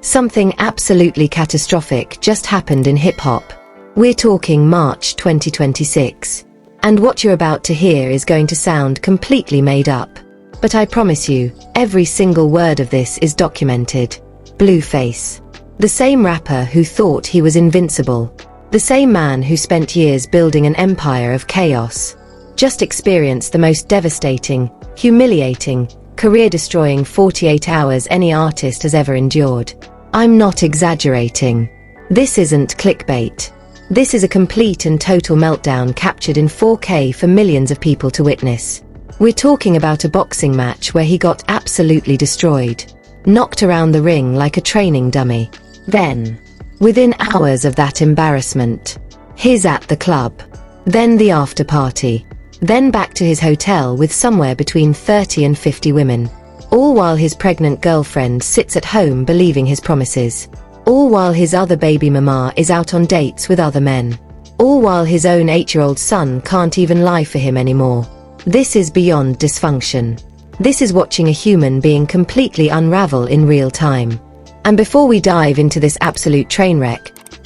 Something absolutely catastrophic just happened in hip-hop. We're talking March 2026. And what you're about to hear is going to sound completely made up. But I promise you, every single word of this is documented. Blueface. The same rapper who thought he was invincible. The same man who spent years building an empire of chaos. Just experienced the most devastating, humiliating, career-destroying 48 hours any artist has ever endured. I'm not exaggerating. This isn't clickbait. This is a complete and total meltdown captured in 4K for millions of people to witness. We're talking about a boxing match where he got absolutely destroyed. Knocked around the ring like a training dummy. Then, within hours of that embarrassment, he's at the club. Then the after party. Then back to his hotel with somewhere between 30 and 50 women. All while his pregnant girlfriend sits at home believing his promises. All while his other baby mama is out on dates with other men. All while his own 8-year-old son can't even lie for him anymore. This is beyond dysfunction. This is watching a human being completely unravel in real time. And before we dive into this absolute train wreck,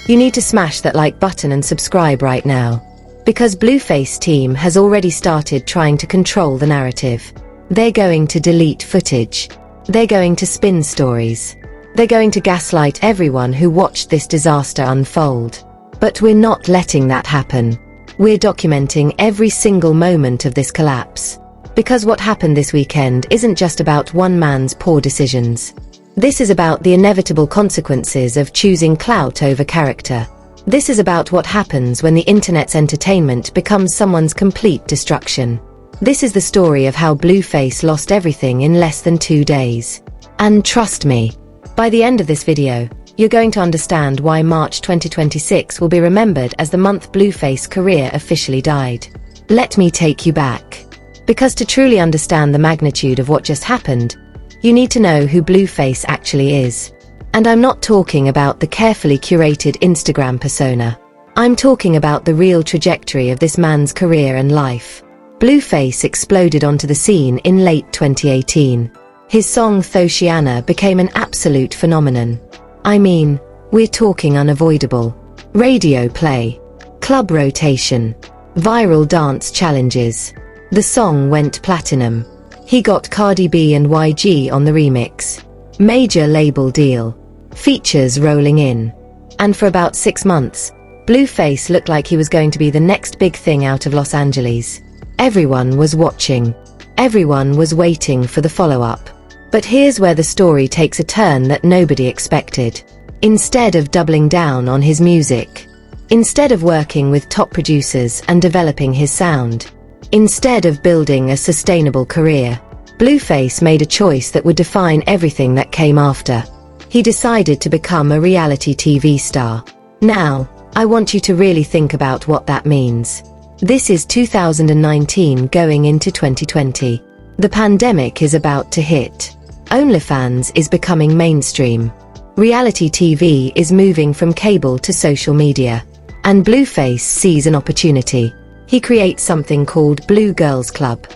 you need to smash that like button and subscribe right now. Because Blueface team has already started trying to control the narrative. They're going to delete footage. They're going to spin stories. They're going to gaslight everyone who watched this disaster unfold. But we're not letting that happen. We're documenting every single moment of this collapse. Because what happened this weekend isn't just about one man's poor decisions. This is about the inevitable consequences of choosing clout over character. This is about what happens when the internet's entertainment becomes someone's complete destruction. This is the story of how Blueface lost everything in less than 2 days. And trust me, by the end of this video, you're going to understand why March 2026 will be remembered as the month Blueface's career officially died. Let me take you back. Because to truly understand the magnitude of what just happened, you need to know who Blueface actually is. And I'm not talking about the carefully curated Instagram persona. I'm talking about the real trajectory of this man's career and life. Blueface exploded onto the scene in late 2018. His song Thoshiana became an absolute phenomenon. I mean, we're talking unavoidable. Radio play, club rotation, viral dance challenges. The song went platinum. He got Cardi B and YG on the remix. Major label deal. Features rolling in. And for about 6 months, Blueface looked like he was going to be the next big thing out of Los Angeles. Everyone was watching. Everyone was waiting for the follow-up. But here's where the story takes a turn that nobody expected. Instead of doubling down on his music, instead of working with top producers and developing his sound, instead of building a sustainable career, Blueface made a choice that would define everything that came after. He decided to become a reality TV star. Now, I want you to really think about what that means. This is 2019 going into 2020. The pandemic is about to hit. OnlyFans is becoming mainstream. Reality TV is moving from cable to social media. And Blueface sees an opportunity. He creates something called Blue Girls Club.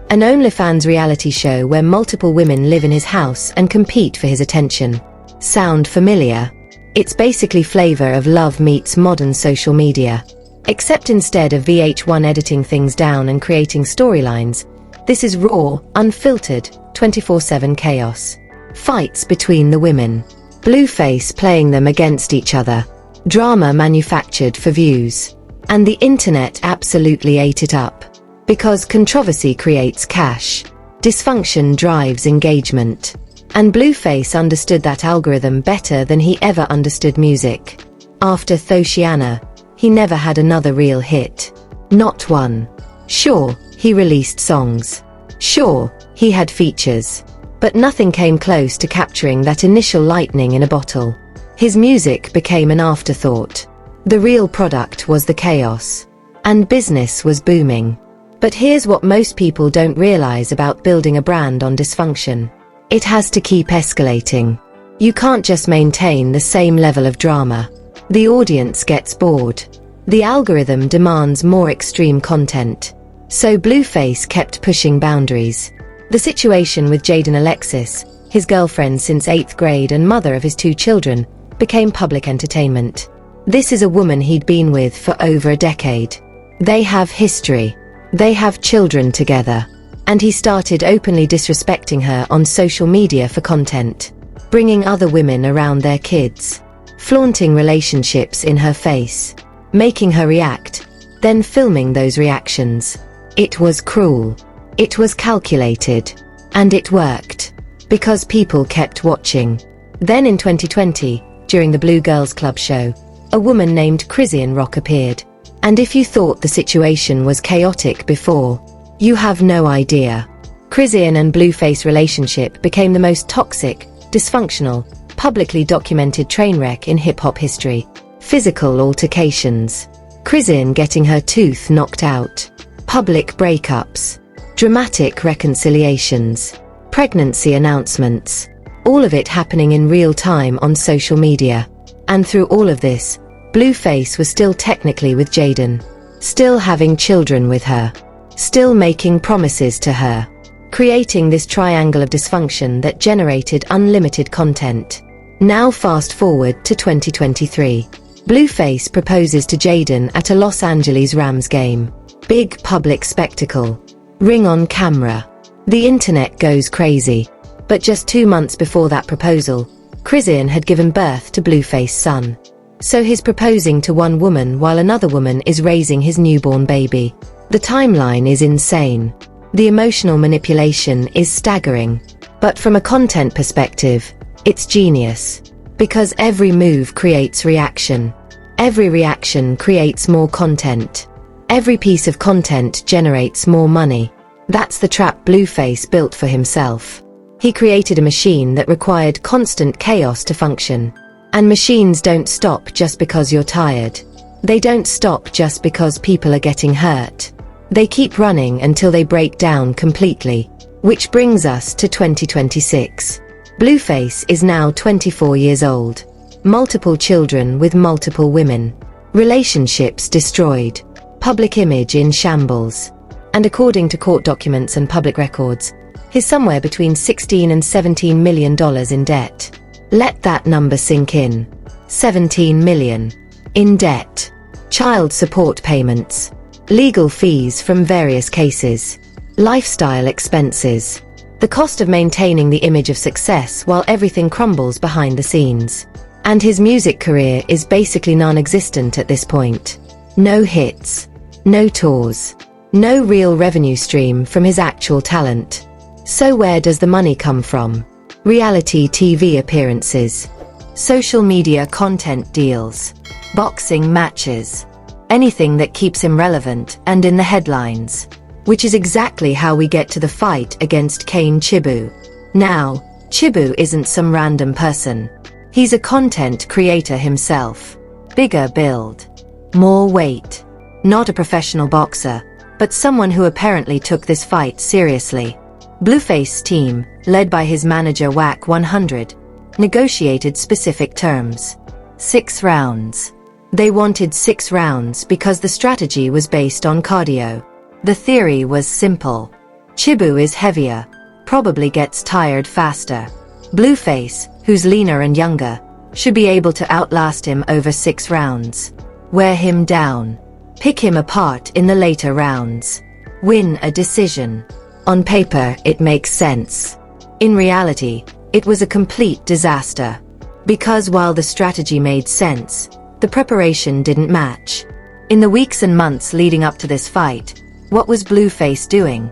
An OnlyFans reality show where multiple women live in his house and compete for his attention. Sound familiar? It's basically flavor of Love meets modern social media. Except instead of VH1 editing things down and creating storylines, this is raw, unfiltered, 24/7 chaos. Fights between the women. Blueface playing them against each other. Drama manufactured for views. And the internet absolutely ate it up. Because controversy creates cash. Dysfunction drives engagement. And Blueface understood that algorithm better than he ever understood music. After Thoshiana, he never had another real hit. Not one. Sure, he released songs. Sure, he had features. But nothing came close to capturing that initial lightning in a bottle. His music became an afterthought. The real product was the chaos. And business was booming. But here's what most people don't realize about building a brand on dysfunction. It has to keep escalating. You can't just maintain the same level of drama. The audience gets bored. The algorithm demands more extreme content. So Blueface kept pushing boundaries. The situation with Jaidyn Alexis, his girlfriend since 8th grade and mother of his 2 children, became public entertainment. This is a woman he'd been with for over a decade. They have history. They have children together. And he started openly disrespecting her on social media for content, bringing other women around their kids, flaunting relationships in her face, making her react, then filming those reactions. It was cruel. It was calculated. And it worked. Because people kept watching. Then in 2020, during the Blue Girls Club show, a woman named Chrisian Rock appeared. And if you thought the situation was chaotic before, you have no idea. Chrisian and Blueface relationship became the most toxic, dysfunctional, publicly documented train wreck in hip-hop history. Physical altercations. Chrisian getting her tooth knocked out. Public breakups. Dramatic reconciliations. Pregnancy announcements. All of it happening in real time on social media. And through all of this, Blueface was still technically with Jaidyn. Still having children with her. Still making promises to her. Creating this triangle of dysfunction that generated unlimited content. Now fast forward to 2023. Blueface proposes to Jaidyn at a Los Angeles Rams game. Big public spectacle. Ring on camera. The internet goes crazy. But just 2 months before that proposal, Chrisian had given birth to Blueface's son. So he's proposing to one woman while another woman is raising his newborn baby. The timeline is insane. The emotional manipulation is staggering. But from a content perspective, it's genius. Because every move creates reaction. Every reaction creates more content. Every piece of content generates more money. That's the trap Blueface built for himself. He created a machine that required constant chaos to function. And machines don't stop just because you're tired. They don't stop just because people are getting hurt. They keep running until they break down completely. Which brings us to 2026. Blueface is now 24 years old. Multiple children with multiple women. Relationships destroyed. Public image in shambles. And according to court documents and public records, he's somewhere between $16 and $17 million in debt. Let that number sink in. 17 million. In debt. Child support payments. Legal fees from various cases. Lifestyle expenses. The cost of maintaining the image of success while everything crumbles behind the scenes. And his music career is basically non-existent at this point. No hits. No tours. No real revenue stream from his actual talent. So where does the money come from? Reality TV appearances. Social media content deals. Boxing matches. Anything that keeps him relevant and in the headlines. Which is exactly how we get to the fight against Kane Chibu. Now, Chibu isn't some random person. He's a content creator himself. Bigger build. More weight. Not a professional boxer, but someone who apparently took this fight seriously. Blueface's team, led by his manager Wack 100, negotiated specific terms. 6 rounds. They wanted 6 rounds because the strategy was based on cardio. The theory was simple. Chibu is heavier, probably gets tired faster. Blueface, who's leaner and younger, should be able to outlast him over 6 rounds. Wear him down. Pick him apart in the later rounds. Win a decision. On paper, it makes sense. In reality, it was a complete disaster. Because while the strategy made sense, the preparation didn't match. In the weeks and months leading up to this fight, what was Blueface doing?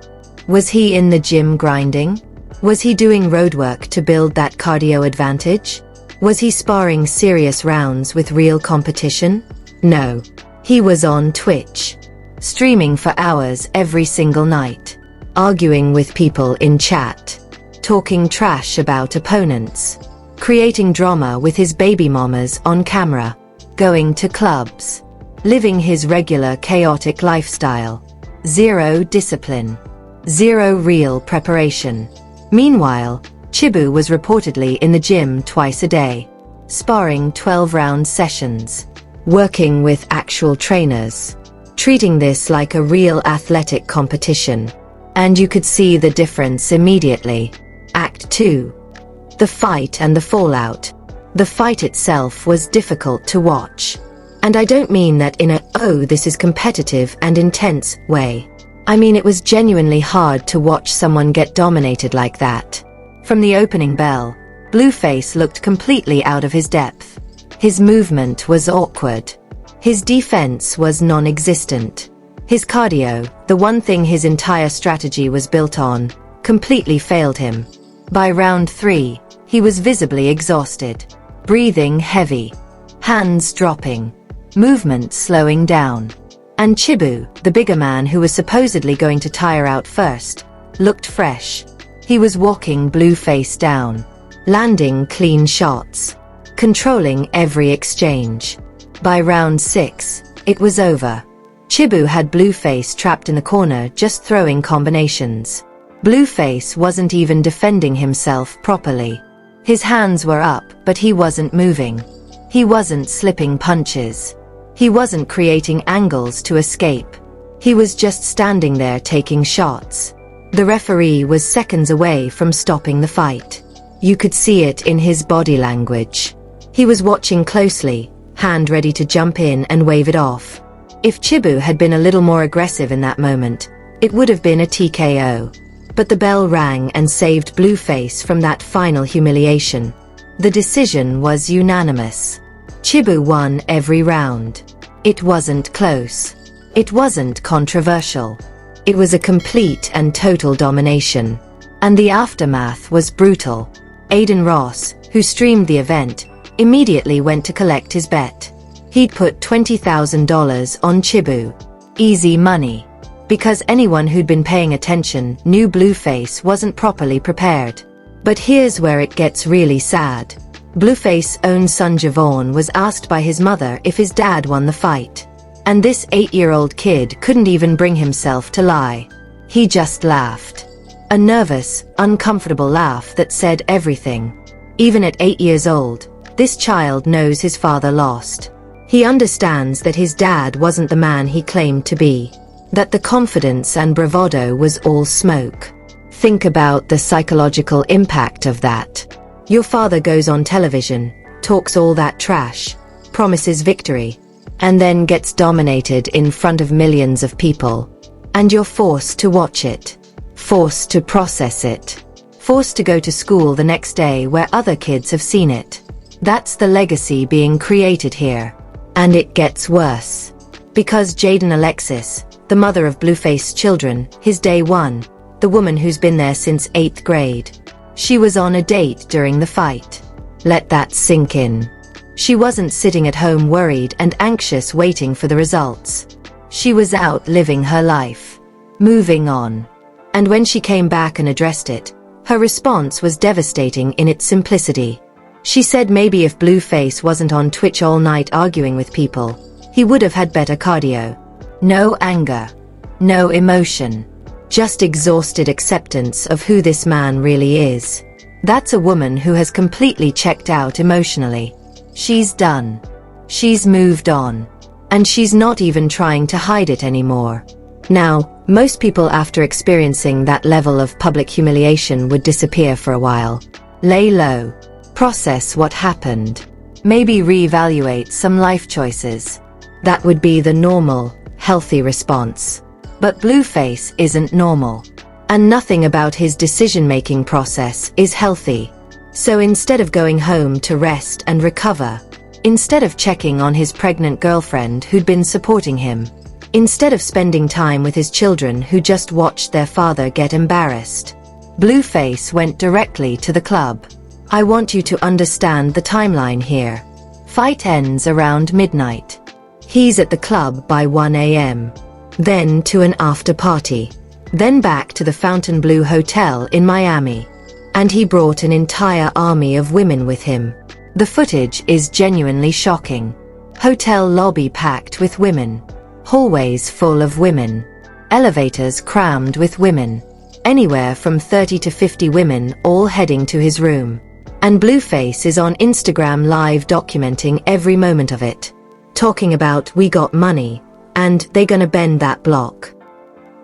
Was he in the gym grinding? Was he doing roadwork to build that cardio advantage? Was he sparring serious rounds with real competition? No. He was on Twitch, streaming for hours every single night, arguing with people in chat, talking trash about opponents, creating drama with his baby mamas on camera, going to clubs, living his regular chaotic lifestyle. Zero discipline. Zero real preparation. Meanwhile, Chibu was reportedly in the gym twice a day, sparring 12-round sessions, working with actual trainers, treating this like a real athletic competition. And you could see the difference immediately. Act 2. the fight and the fallout. The fight itself was difficult to watch. And I don't mean that in a, oh, this is competitive and intense way. I mean it was genuinely hard to watch someone get dominated like that. From the opening bell, Blueface looked completely out of his depth. His movement was awkward. His defense was non-existent. His cardio, the one thing his entire strategy was built on, completely failed him. By round 3, he was visibly exhausted. Breathing heavy. Hands dropping. Movement slowing down. And Chibu, the bigger man who was supposedly going to tire out first, looked fresh. He was walking Blueface down. Landing clean shots. Controlling every exchange. By round 6, it was over. Chibu had Blueface trapped in the corner just throwing combinations. Blueface wasn't even defending himself properly. His hands were up, but he wasn't moving. He wasn't slipping punches. He wasn't creating angles to escape. He was just standing there taking shots. The referee was seconds away from stopping the fight. You could see it in his body language. He was watching closely, hand ready to jump in and wave it off. If Chibu had been a little more aggressive in that moment, it would have been a TKO. But the bell rang and saved Blueface from that final humiliation. The decision was unanimous. Chibu won every round. It wasn't close. It wasn't controversial. It was a complete and total domination. And the aftermath was brutal. Aiden Ross, who streamed the event, immediately went to collect his bet. He'd put $20,000 on Chibu. Easy money. Because anyone who'd been paying attention knew Blueface wasn't properly prepared. But here's where it gets really sad. Blueface's own son Javon was asked by his mother if his dad won the fight. And this 8-year-old kid couldn't even bring himself to lie. He just laughed. A nervous, uncomfortable laugh that said everything. Even at 8 years old, this child knows his father lost. He understands that his dad wasn't the man he claimed to be. That the confidence and bravado was all smoke. Think about the psychological impact of that. Your father goes on television, talks all that trash, promises victory, and then gets dominated in front of millions of people. And you're forced to watch it. Forced to process it. Forced to go to school the next day where other kids have seen it. That's the legacy being created here. And it gets worse. Because Jaidyn Alexis, the mother of Blueface's children, his day one, the woman who's been there since 8th grade. She was on a date during the fight. Let that sink in. She wasn't sitting at home worried and anxious waiting for the results. She was out living her life. Moving on. And when she came back and addressed it, her response was devastating in its simplicity. She said maybe if Blueface wasn't on Twitch all night arguing with people, he would have had better cardio. No anger. No emotion. Just exhausted acceptance of who this man really is. That's a woman who has completely checked out emotionally. She's done. She's moved on. And she's not even trying to hide it anymore. Now, most people after experiencing that level of public humiliation would disappear for a while. Lay low. Process what happened. Maybe reevaluate some life choices. That would be the normal, healthy response. But Blueface isn't normal. And nothing about his decision-making process is healthy. So instead of going home to rest and recover, instead of checking on his pregnant girlfriend who'd been supporting him, instead of spending time with his children who just watched their father get embarrassed, Blueface went directly to the club. I want you to understand the timeline here. Fight ends around midnight. He's at the club by 1 a.m. Then to an after party. Then back to the Fontainebleau Hotel in Miami. And he brought an entire army of women with him. The footage is genuinely shocking. Hotel lobby packed with women. Hallways full of women. Elevators crammed with women. Anywhere from 30 to 50 women all heading to his room. And Blueface is on Instagram Live documenting every moment of it. Talking about we got money, and they gonna bend that block.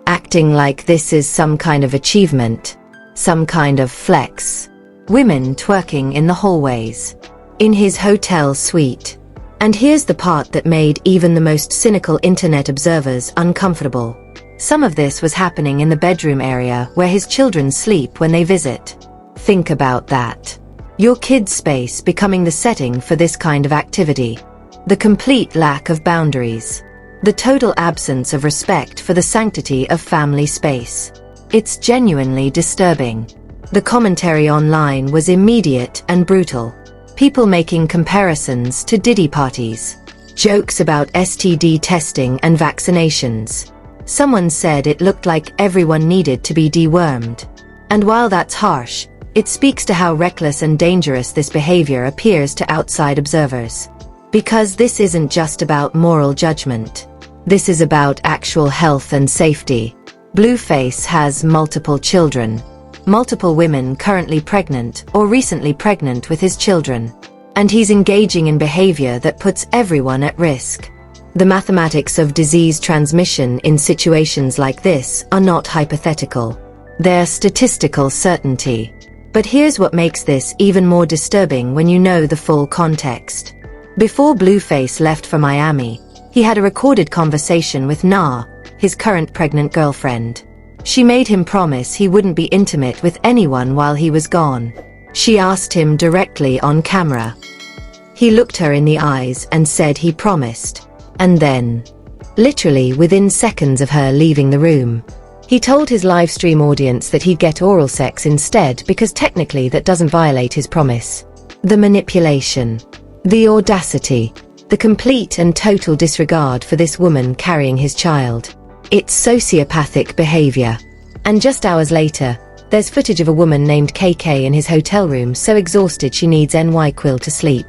Acting like this is some kind of achievement. Some kind of flex. women twerking in the hallways, in his hotel suite. And here's the part that made even the most cynical internet observers uncomfortable. Some of this was happening in the bedroom area where his children sleep when they visit. Think about that. Your kid's space becoming the setting for this kind of activity. The complete lack of boundaries. The total absence of respect for the sanctity of family space. It's genuinely disturbing. The commentary online was immediate and brutal. People making comparisons to Diddy parties. Jokes about STD testing and vaccinations. Someone said it looked like everyone needed to be dewormed. And while that's harsh, it speaks to how reckless and dangerous this behavior appears to outside observers. Because this isn't just about moral judgment. This is about actual health and safety. Blueface has multiple children. Multiple women currently pregnant or recently pregnant with his children. And he's engaging in behavior that puts everyone at risk. The mathematics of disease transmission in situations like this are not hypothetical. They're statistical certainty. But here's what makes this even more disturbing when you know the full context. Before Blueface left for Miami, he had a recorded conversation with Nevaeh, his current pregnant girlfriend. She made him promise he wouldn't be intimate with anyone while he was gone. She asked him directly on camera. He looked her in the eyes and said he promised. And then, literally within seconds of her leaving the room, he told his live stream audience that he'd get oral sex instead because technically that doesn't violate his promise. The manipulation, the audacity, the complete and total disregard for this woman carrying his child. It's sociopathic behavior. And just hours later, there's footage of a woman named KK in his hotel room so exhausted she needs NyQuil to sleep.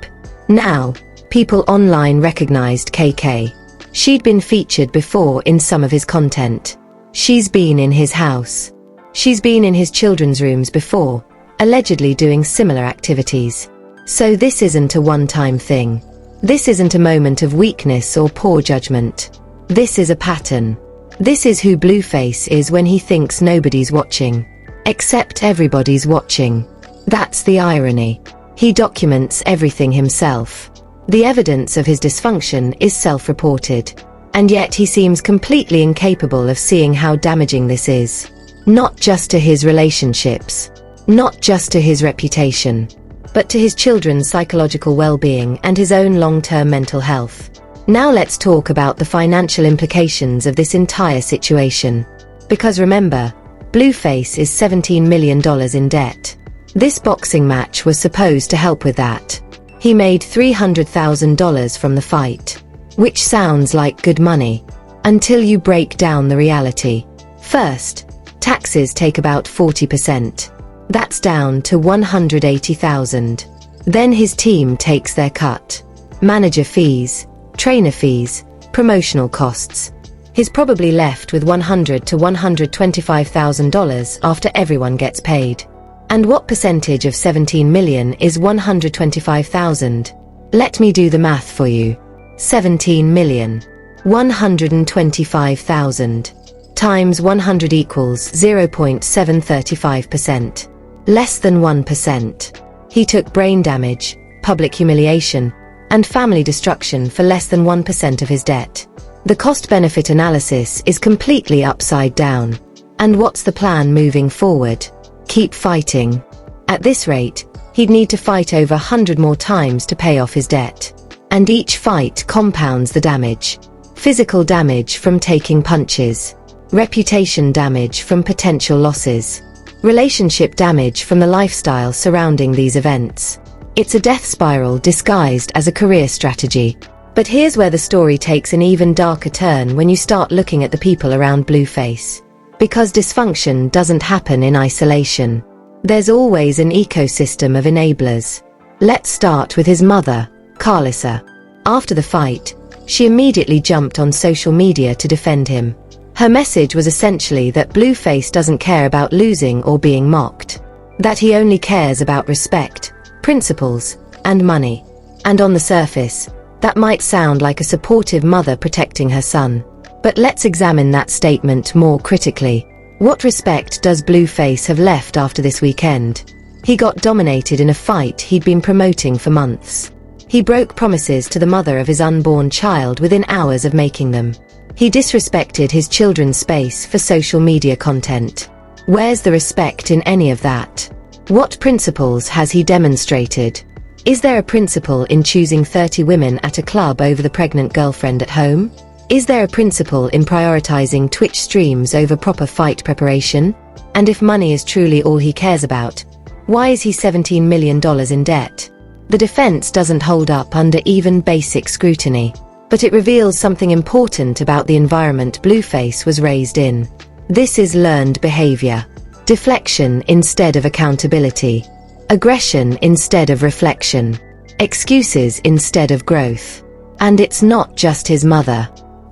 Now, people online recognized KK. She'd been featured before in some of his content. She's been in his house. She's been in his children's rooms before, allegedly doing similar activities. So this isn't a one-time thing. This isn't a moment of weakness or poor judgment. This is a pattern. This is who Blueface is when he thinks nobody's watching. Except everybody's watching. That's the irony. He documents everything himself. The evidence of his dysfunction is self-reported. And yet he seems completely incapable of seeing how damaging this is. Not just to his relationships. Not just to his reputation. But to his children's psychological well-being and his own long-term mental health. Now let's talk about the financial implications of this entire situation. Because remember, Blueface is $17 million in debt. This boxing match was supposed to help with that. He made $300,000 from the fight. Which sounds like good money. Until you break down the reality. First, taxes take about 40%. That's down to $180,000. Then his team takes their cut. Manager fees, trainer fees, promotional costs. He's probably left with $100,000 to $125,000 after everyone gets paid. And what percentage of 17 million is 125,000? Let me do the math for you. 17 million. 125,000 times 100 equals 0.735%. Less than 1%. He took brain damage, public humiliation, and family destruction for less than 1% of his debt. The cost-benefit analysis is completely upside down. And what's the plan moving forward? Keep fighting. At this rate, he'd need to fight over 100 more times to pay off his debt. And each fight compounds the damage. Physical damage from taking punches. Reputation damage from potential losses. Relationship damage from the lifestyle surrounding these events. It's a death spiral disguised as a career strategy. But here's where the story takes an even darker turn when you start looking at the people around Blueface. Because dysfunction doesn't happen in isolation. There's always an ecosystem of enablers. Let's start with his mother, Karlissa. After the fight, she immediately jumped on social media to defend him. Her message was essentially that Blueface doesn't care about losing or being mocked. That he only cares about respect, principles, and money. And on the surface, that might sound like a supportive mother protecting her son. But let's examine that statement more critically. What respect does Blueface have left after this weekend? He got dominated in a fight he'd been promoting for months. He broke promises to the mother of his unborn child within hours of making them. He disrespected his children's space for social media content. Where's the respect in any of that? What principles has he demonstrated? Is there a principle in choosing 30 women at a club over the pregnant girlfriend at home? Is there a principle in prioritizing Twitch streams over proper fight preparation? And if money is truly all he cares about, why is he $17 million in debt? The defense doesn't hold up under even basic scrutiny, but it reveals something important about the environment Blueface was raised in. This is learned behavior. Deflection instead of accountability. Aggression instead of reflection. Excuses instead of growth. And it's not just his mother.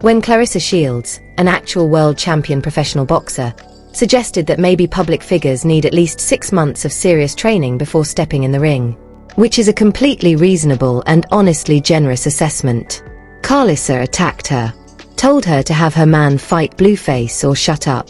When Claressa Shields, an actual world champion professional boxer, suggested that maybe public figures need at least 6 months of serious training before stepping in the ring, which is a completely reasonable and honestly generous assessment, Karlissa attacked her, told her to have her man fight Blueface or shut up.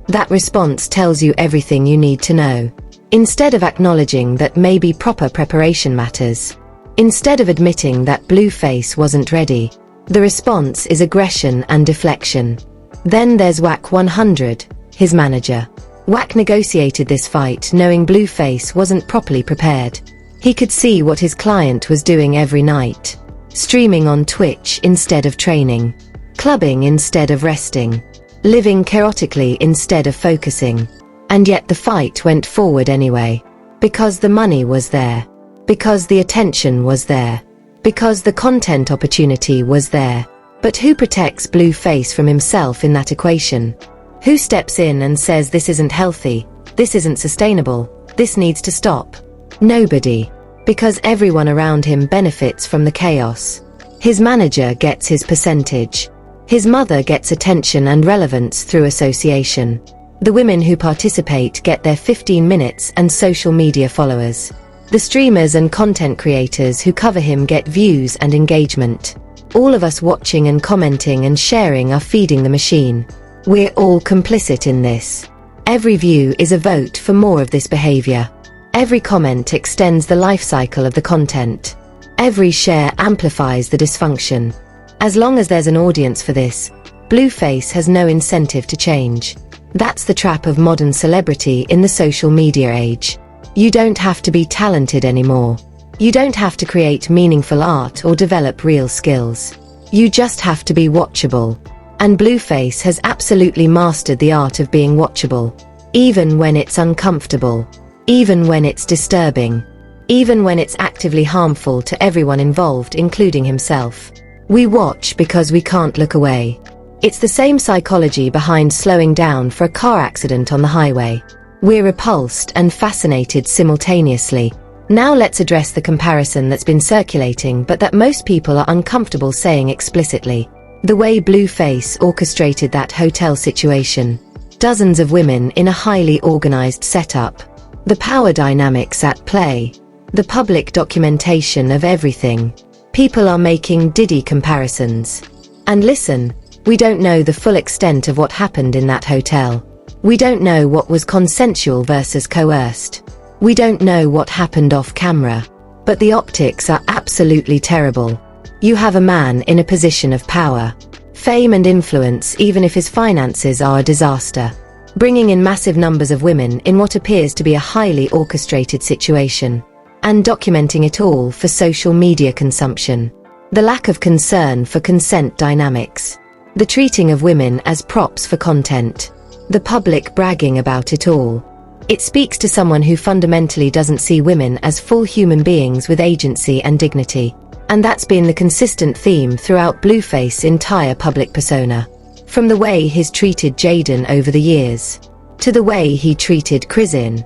That response tells you everything you need to know. Instead of acknowledging that maybe proper preparation matters, instead of admitting that Blueface wasn't ready, the response is aggression and deflection. Then there's WAC 100, his manager. WAC negotiated this fight knowing Blueface wasn't properly prepared. He could see what his client was doing every night. Streaming on Twitch instead of training. Clubbing instead of resting. Living chaotically instead of focusing. And yet the fight went forward anyway. Because the money was there. Because the attention was there. Because the content opportunity was there. But who protects Blueface from himself in that equation? Who steps in and says this isn't healthy, this isn't sustainable, this needs to stop? Nobody. Because everyone around him benefits from the chaos. His manager gets his percentage. His mother gets attention and relevance through association. The women who participate get their 15 minutes and social media followers. The streamers and content creators who cover him get views and engagement. All of us watching and commenting and sharing are feeding the machine. We're all complicit in this. Every view is a vote for more of this behavior. Every comment extends the life cycle of the content. Every share amplifies the dysfunction. As long as there's an audience for this, Blueface has no incentive to change. That's the trap of modern celebrity in the social media age. You don't have to be talented anymore. You don't have to create meaningful art or develop real skills. You just have to be watchable. And Blueface has absolutely mastered the art of being watchable. Even when it's uncomfortable. Even when it's disturbing. Even when it's actively harmful to everyone involved, including himself. We watch because we can't look away. It's the same psychology behind slowing down for a car accident on the highway. We're repulsed and fascinated simultaneously. Now let's address the comparison that's been circulating but that most people are uncomfortable saying explicitly. The way Blueface orchestrated that hotel situation. Dozens of women in a highly organized setup. The power dynamics at play. The public documentation of everything. People are making Diddy comparisons. And listen, we don't know the full extent of what happened in that hotel. We don't know what was consensual versus coerced. We don't know what happened off camera. But the optics are absolutely terrible. You have a man in a position of power, fame and influence even if his finances are a disaster, bringing in massive numbers of women in what appears to be a highly orchestrated situation, and documenting it all for social media consumption. The lack of concern for consent dynamics. The treating of women as props for content. The public bragging about it all. It speaks to someone who fundamentally doesn't see women as full human beings with agency and dignity. And that's been the consistent theme throughout Blueface's entire public persona. From the way he's treated Jaidyn over the years, to the way he treated Chrisin,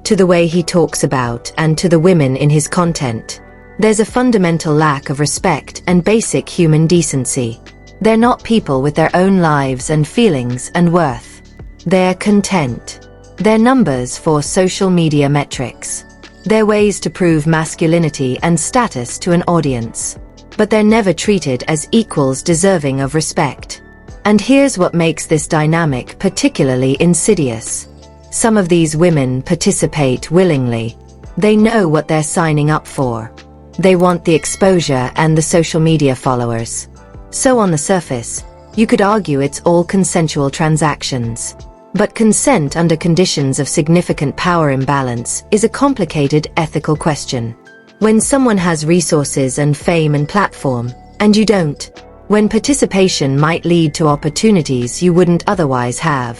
to the way he talks about and to the women in his content. There's a fundamental lack of respect and basic human decency. They're not people with their own lives and feelings and worth. They're content. They're numbers for social media metrics. They're ways to prove masculinity and status to an audience. But they're never treated as equals deserving of respect. And here's what makes this dynamic particularly insidious. Some of these women participate willingly. They know what they're signing up for. They want the exposure and the social media followers. So on the surface, you could argue it's all consensual transactions. But consent under conditions of significant power imbalance is a complicated ethical question. When someone has resources and fame and platform, and you don't. When participation might lead to opportunities you wouldn't otherwise have.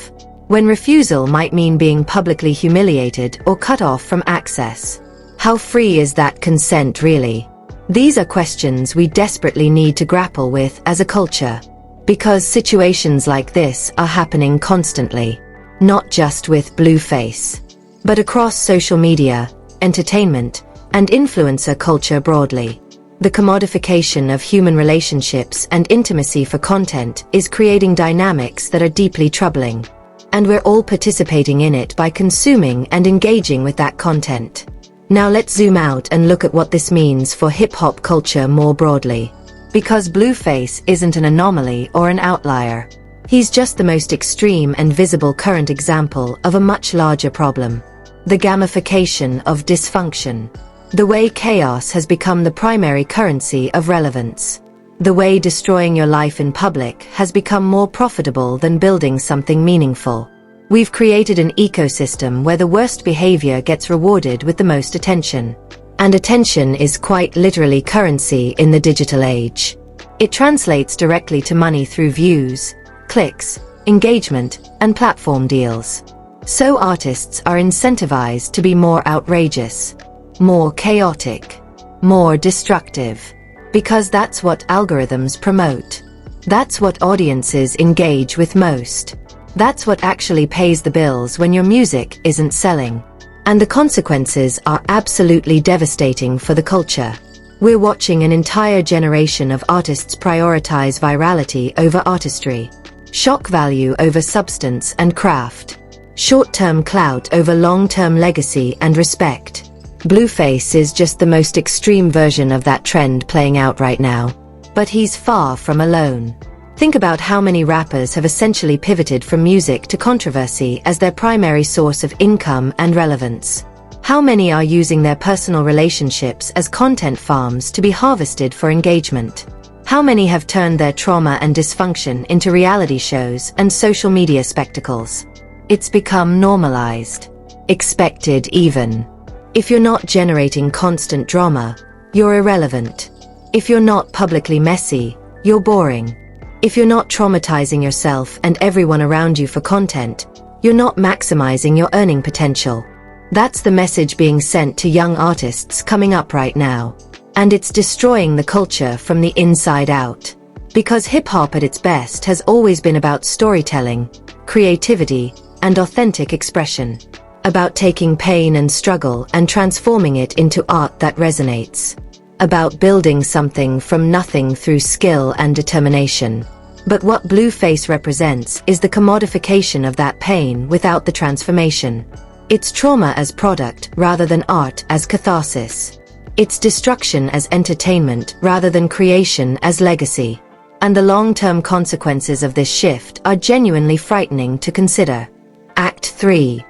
When refusal might mean being publicly humiliated or cut off from access. How free is that consent really? These are questions we desperately need to grapple with as a culture. Because situations like this are happening constantly. Not just with Blueface, but across social media, entertainment, and influencer culture broadly. The commodification of human relationships and intimacy for content is creating dynamics that are deeply troubling. And we're all participating in it by consuming and engaging with that content. Now let's zoom out and look at what this means for hip-hop culture more broadly. Because Blueface isn't an anomaly or an outlier. He's just the most extreme and visible current example of a much larger problem. The gamification of dysfunction. The way chaos has become the primary currency of relevance. The way destroying your life in public has become more profitable than building something meaningful. We've created an ecosystem where the worst behavior gets rewarded with the most attention. And attention is quite literally currency in the digital age. It translates directly to money through views, clicks, engagement, and platform deals. So artists are incentivized to be more outrageous, more chaotic, more destructive. Because that's what algorithms promote. That's what audiences engage with most. That's what actually pays the bills when your music isn't selling. And the consequences are absolutely devastating for the culture. We're watching an entire generation of artists prioritize virality over artistry. Shock value over substance and craft. Short-term clout over long-term legacy and respect. Blueface is just the most extreme version of that trend playing out right now. But he's far from alone. Think about how many rappers have essentially pivoted from music to controversy as their primary source of income and relevance. How many are using their personal relationships as content farms to be harvested for engagement? How many have turned their trauma and dysfunction into reality shows and social media spectacles? It's become normalized. Expected even. If you're not generating constant drama, you're irrelevant. If you're not publicly messy, you're boring. If you're not traumatizing yourself and everyone around you for content, you're not maximizing your earning potential. That's the message being sent to young artists coming up right now. And it's destroying the culture from the inside out. Because hip-hop at its best has always been about storytelling, creativity, and authentic expression. About taking pain and struggle and transforming it into art that resonates. About building something from nothing through skill and determination. But what Blueface represents is the commodification of that pain without the transformation. It's trauma as product rather than art as catharsis. It's destruction as entertainment rather than creation as legacy. And the long-term consequences of this shift are genuinely frightening to consider. Act 3.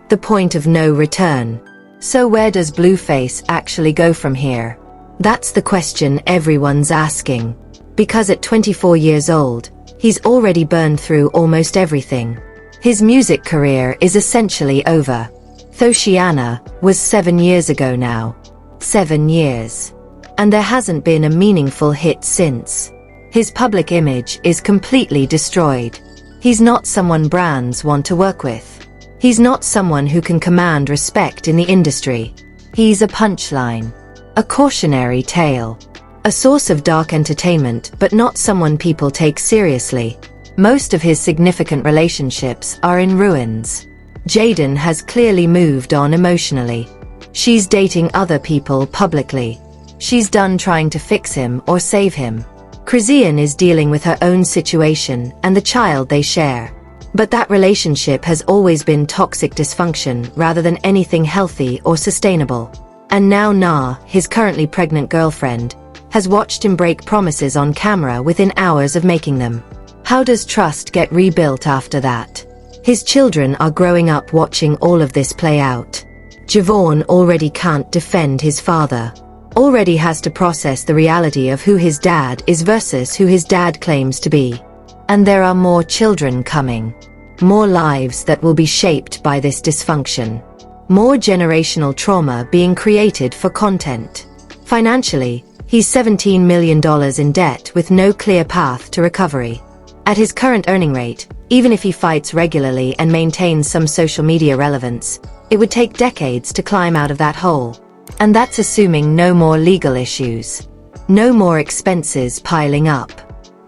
The point of no return. So where does Blueface actually go from here? That's the question everyone's asking. Because at 24 years old, he's already burned through almost everything. His music career is essentially over. Thoshiana was 7 years ago now. 7 years. And there hasn't been a meaningful hit since. His public image is completely destroyed. He's not someone brands want to work with. He's not someone who can command respect in the industry. He's a punchline. A cautionary tale. A source of dark entertainment, but not someone people take seriously. Most of his significant relationships are in ruins. Jaidyn has clearly moved on emotionally. She's dating other people publicly. She's done trying to fix him or save him. Karlissa is dealing with her own situation and the child they share. But that relationship has always been toxic dysfunction rather than anything healthy or sustainable. And now Nevaeh, his currently pregnant girlfriend, has watched him break promises on camera within hours of making them. How does trust get rebuilt after that? His children are growing up watching all of this play out. Jaidyn already can't defend his father. Already has to process the reality of who his dad is versus who his dad claims to be. And there are more children coming. More lives that will be shaped by this dysfunction. More generational trauma being created for content. Financially, he's $17 million in debt with no clear path to recovery. At his current earning rate, even if he fights regularly and maintains some social media relevance, it would take decades to climb out of that hole. And that's assuming no more legal issues. No more expenses piling up.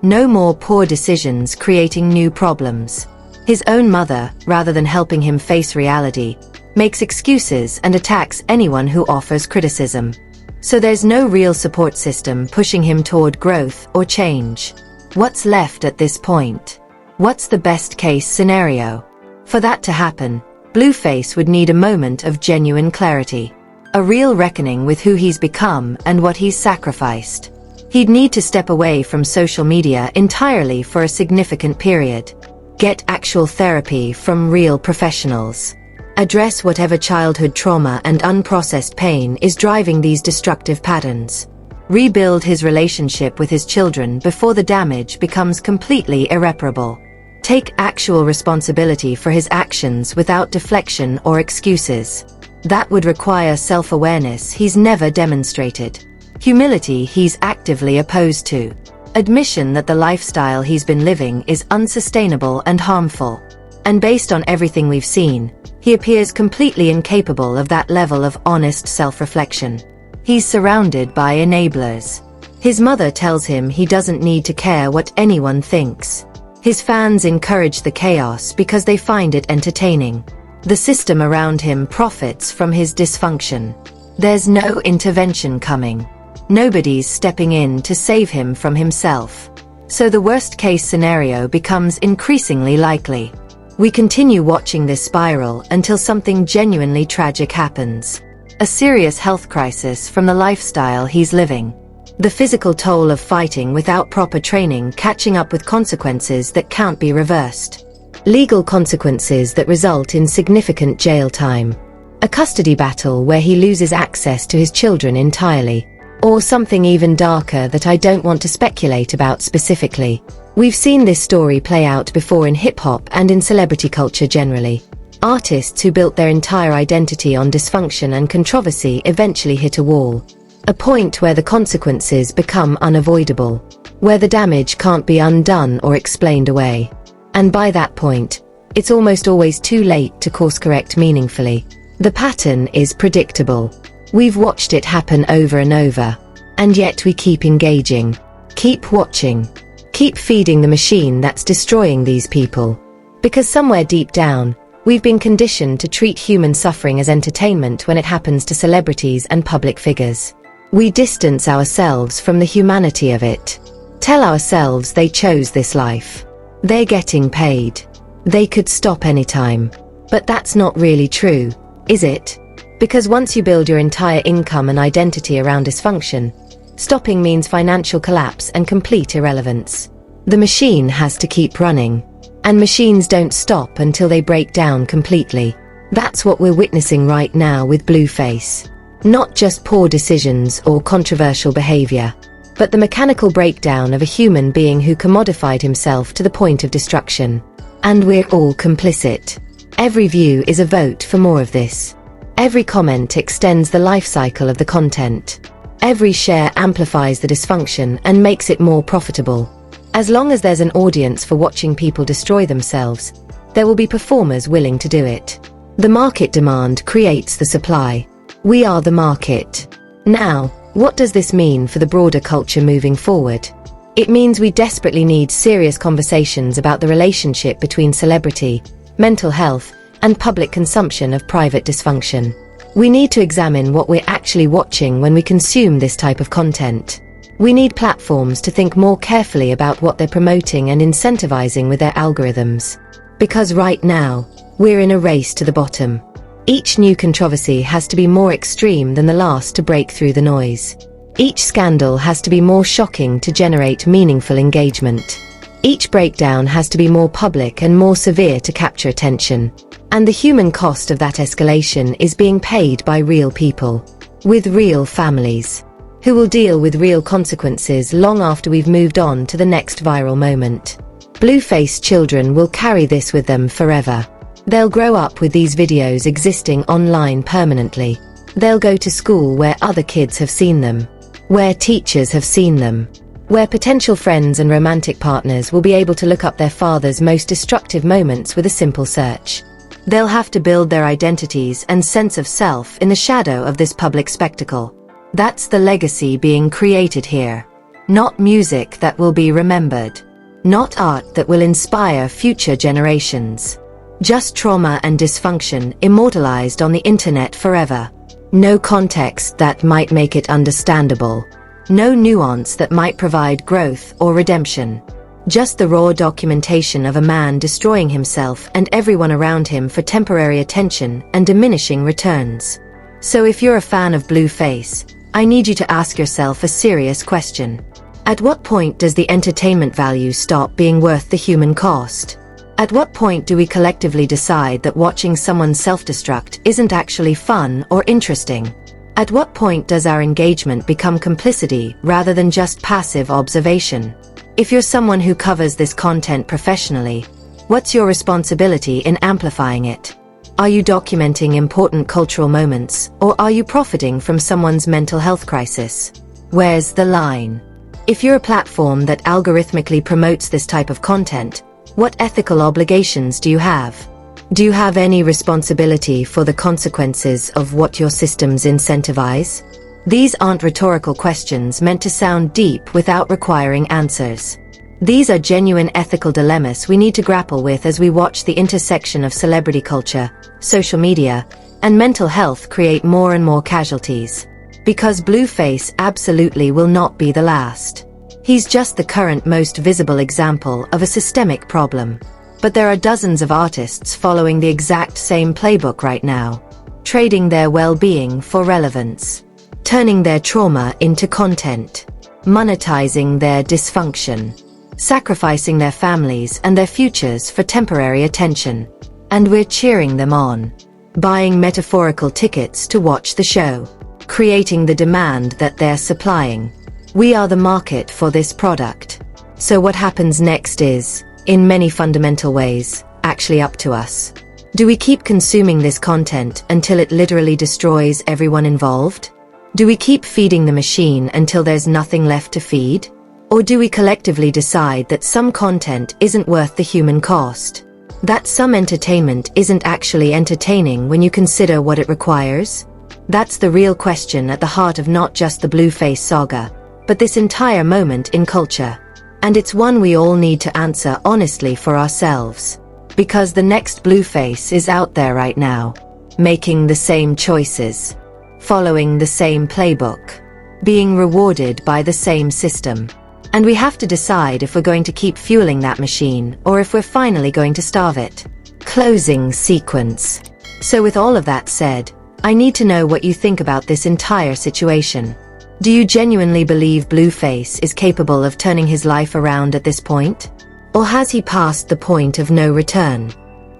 No more poor decisions creating new problems. His own mother, rather than helping him face reality, makes excuses and attacks anyone who offers criticism. So there's no real support system pushing him toward growth or change. What's left at this point? What's the best case scenario? For that to happen, Blueface would need a moment of genuine clarity. A real reckoning with who he's become and what he's sacrificed. He'd need to step away from social media entirely for a significant period. Get actual therapy from real professionals. Address whatever childhood trauma and unprocessed pain is driving these destructive patterns. Rebuild his relationship with his children before the damage becomes completely irreparable. Take actual responsibility for his actions without deflection or excuses. That would require self-awareness he's never demonstrated. Humility he's actively opposed to. Admission that the lifestyle he's been living is unsustainable and harmful. And based on everything we've seen, he appears completely incapable of that level of honest self-reflection. He's surrounded by enablers. His mother tells him he doesn't need to care what anyone thinks. His fans encourage the chaos because they find it entertaining. The system around him profits from his dysfunction. There's no intervention coming. Nobody's stepping in to save him from himself. So the worst-case scenario becomes increasingly likely. We continue watching this spiral until something genuinely tragic happens. A serious health crisis from the lifestyle he's living. The physical toll of fighting without proper training catching up with consequences that can't be reversed. Legal consequences that result in significant jail time. A custody battle where he loses access to his children entirely. Or something even darker that I don't want to speculate about specifically. We've seen this story play out before in hip-hop and in celebrity culture generally. Artists who built their entire identity on dysfunction and controversy eventually hit a wall. A point where the consequences become unavoidable. Where the damage can't be undone or explained away. And by that point, it's almost always too late to course-correct meaningfully. The pattern is predictable. We've watched it happen over and over. And yet we keep engaging. Keep watching. Keep feeding the machine that's destroying these people. Because somewhere deep down, we've been conditioned to treat human suffering as entertainment when it happens to celebrities and public figures. We distance ourselves from the humanity of it. Tell ourselves they chose this life. They're getting paid. They could stop anytime. But that's not really true, is it? Because once you build your entire income and identity around dysfunction, stopping means financial collapse and complete irrelevance. The machine has to keep running. And machines don't stop until they break down completely. That's what we're witnessing right now with Blueface. Not just poor decisions or controversial behavior, but the mechanical breakdown of a human being who commodified himself to the point of destruction. And we're all complicit. Every view is a vote for more of this. Every comment extends the life cycle of the content. Every share amplifies the dysfunction and makes it more profitable. As long as there's an audience for watching people destroy themselves, there will be performers willing to do it. The market demand creates the supply. We are the market. Now, what does this mean for the broader culture moving forward? It means we desperately need serious conversations about the relationship between celebrity, mental health, and public consumption of private dysfunction. We need to examine what we're actually watching when we consume this type of content. We need platforms to think more carefully about what they're promoting and incentivizing with their algorithms. Because right now, we're in a race to the bottom. Each new controversy has to be more extreme than the last to break through the noise. Each scandal has to be more shocking to generate meaningful engagement. Each breakdown has to be more public and more severe to capture attention. And the human cost of that escalation is being paid by real people, with real families, who will deal with real consequences long after we've moved on to the next viral moment. Blueface children will carry this with them forever. They'll grow up with these videos existing online permanently. They'll go to school where other kids have seen them, where teachers have seen them, where potential friends and romantic partners will be able to look up their father's most destructive moments with a simple search. They'll have to build their identities and sense of self in the shadow of this public spectacle. That's the legacy being created here. Not music that will be remembered. Not art that will inspire future generations. Just trauma and dysfunction immortalized on the internet forever. No context that might make it understandable. No nuance that might provide growth or redemption. Just the raw documentation of a man destroying himself and everyone around him for temporary attention and diminishing returns. So if you're a fan of Blueface, I need you to ask yourself a serious question. At what point does the entertainment value stop being worth the human cost? At what point do we collectively decide that watching someone self-destruct isn't actually fun or interesting? At what point does our engagement become complicity rather than just passive observation? If you're someone who covers this content professionally, what's your responsibility in amplifying it? Are you documenting important cultural moments, or are you profiting from someone's mental health crisis? Where's the line? If you're a platform that algorithmically promotes this type of content, what ethical obligations do you have? Do you have any responsibility for the consequences of what your systems incentivize? These aren't rhetorical questions meant to sound deep without requiring answers. These are genuine ethical dilemmas we need to grapple with as we watch the intersection of celebrity culture, social media, and mental health create more and more casualties. Because Blueface absolutely will not be the last. He's just the current most visible example of a systemic problem. But there are dozens of artists following the exact same playbook right now, trading their well-being for relevance, turning their trauma into content, monetizing their dysfunction, sacrificing their families and their futures for temporary attention. And we're cheering them on, buying metaphorical tickets to watch the show, creating the demand that they're supplying. We are the market for this product. So what happens next is, in many fundamental ways, actually up to us. Do we keep consuming this content until it literally destroys everyone involved? Do we keep feeding the machine until there's nothing left to feed? Or do we collectively decide that some content isn't worth the human cost? That some entertainment isn't actually entertaining when you consider what it requires? That's the real question at the heart of not just the Blueface saga, but this entire moment in culture. And it's one we all need to answer honestly for ourselves. Because the next Blueface is out there right now, making the same choices, following the same playbook, being rewarded by the same system. And we have to decide if we're going to keep fueling that machine, or if we're finally going to starve it. Closing sequence. So with all of that said, I need to know what you think about this entire situation. Do you genuinely believe Blueface is capable of turning his life around at this point? Or has he passed the point of no return?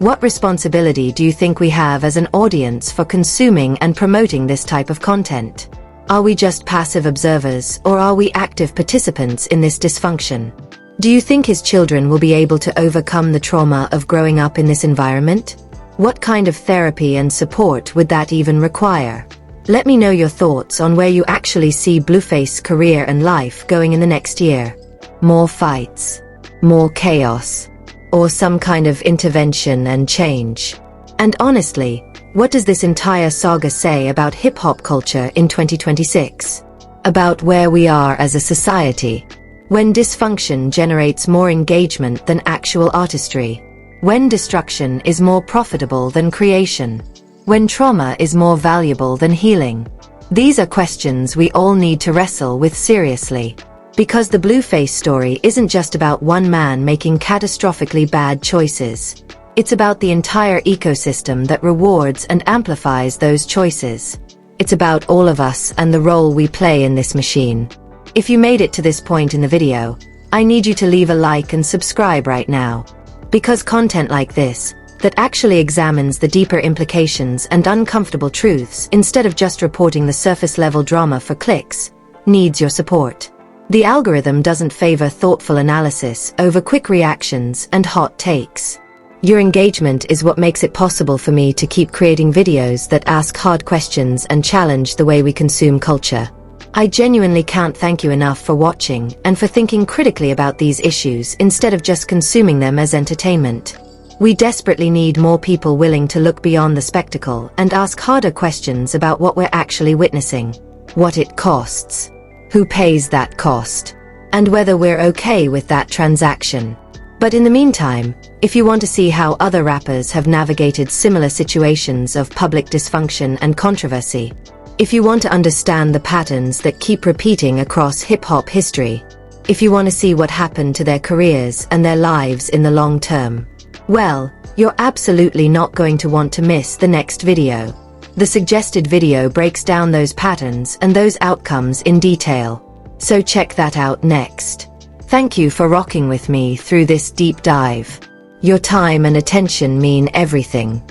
What responsibility do you think we have as an audience for consuming and promoting this type of content? Are we just passive observers, or are we active participants in this dysfunction? Do you think his children will be able to overcome the trauma of growing up in this environment? What kind of therapy and support would that even require? Let me know your thoughts on where you actually see Blueface's career and life going in the next year. More fights, more chaos, or some kind of intervention and change. And honestly, what does this entire saga say about hip-hop culture in 2026? About where we are as a society? When dysfunction generates more engagement than actual artistry? When destruction is more profitable than creation? When trauma is more valuable than healing? These are questions we all need to wrestle with seriously. Because the Blueface story isn't just about one man making catastrophically bad choices. It's about the entire ecosystem that rewards and amplifies those choices. It's about all of us and the role we play in this machine. If you made it to this point in the video, I need you to leave a like and subscribe right now. Because content like this, that actually examines the deeper implications and uncomfortable truths instead of just reporting the surface-level drama for clicks, needs your support. The algorithm doesn't favor thoughtful analysis over quick reactions and hot takes. Your engagement is what makes it possible for me to keep creating videos that ask hard questions and challenge the way we consume culture. I genuinely can't thank you enough for watching and for thinking critically about these issues instead of just consuming them as entertainment. We desperately need more people willing to look beyond the spectacle and ask harder questions about what we're actually witnessing, what it costs, who pays that cost, and whether we're okay with that transaction. But in the meantime, if you want to see how other rappers have navigated similar situations of public dysfunction and controversy, if you want to understand the patterns that keep repeating across hip-hop history, if you want to see what happened to their careers and their lives in the long term, well, you're absolutely not going to want to miss the next video. The suggested video breaks down those patterns and those outcomes in detail, so check that out next. Thank you for rocking with me through this deep dive. Your time and attention mean everything.